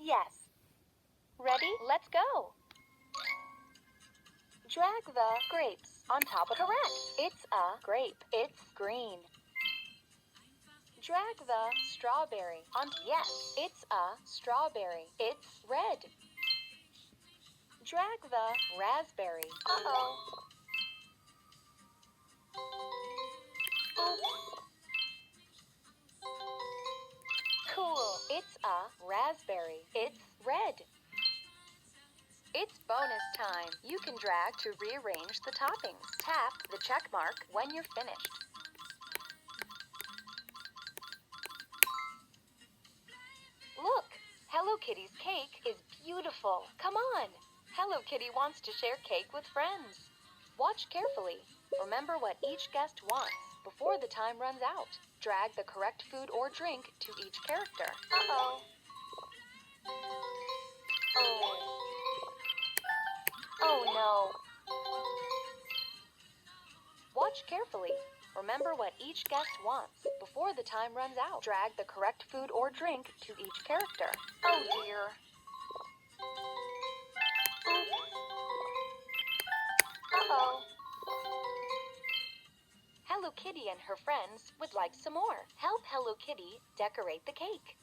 Yes. Ready? Let's go. Drag the grapes on top of correct. It's a grape. It's green. Drag the strawberry on yes. It's a strawberry. It's red. Drag the raspberry. Uh-oh. Oops. Cool. It's a raspberry. It's red. It's bonus time. You can drag to rearrange the toppings. Tap the check mark when you're finished. Look, Hello Kitty's cake is beautiful. Come on. Hello Kitty wants to share cake with friends. Watch carefully. Remember what each guest wants before the time runs out. Drag the correct food or drink to each character. Uh-oh. Oh no. Watch carefully. Remember what each guest wants before the time runs out. Drag the correct food or drink to each character. Oh dear. Uh-oh. Hello Kitty and her friends would like some more. Help Hello Kitty decorate the cake.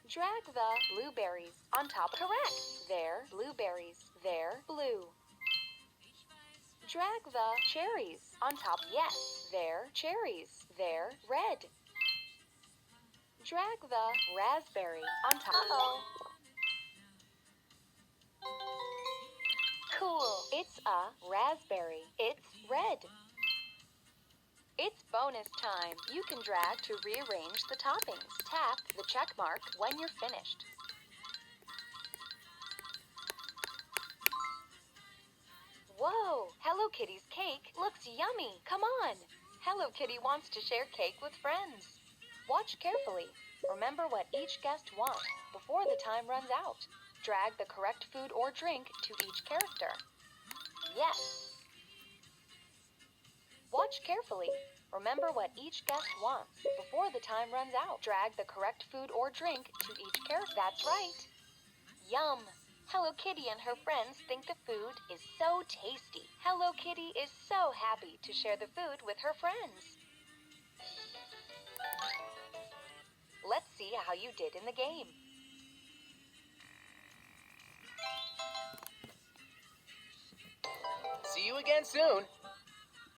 Drag the blueberries on top. Correct. They're blueberries. They're blue. Drag the cherries on top. Yes, they're cherries. They're red. Drag the raspberry on top. Uh-oh. Cool. It's a raspberry. It's red. It's bonus time. You can drag to rearrange the toppings. Tap the check mark when you're finished. Whoa! Hello Kitty's cake looks yummy. Come on. Hello Kitty wants to share cake with friends. Watch carefully. Remember what each guest wants before the time runs out. Drag the correct food or drink to each character. Yes. Watch carefully. Remember what each guest wants before the time runs out. Drag the correct food or drink to each character. That's right. Yum. Hello Kitty and her friends think the food is so tasty. Hello Kitty is so happy to share the food with her friends. Let's see how you did in the game. See you again soon.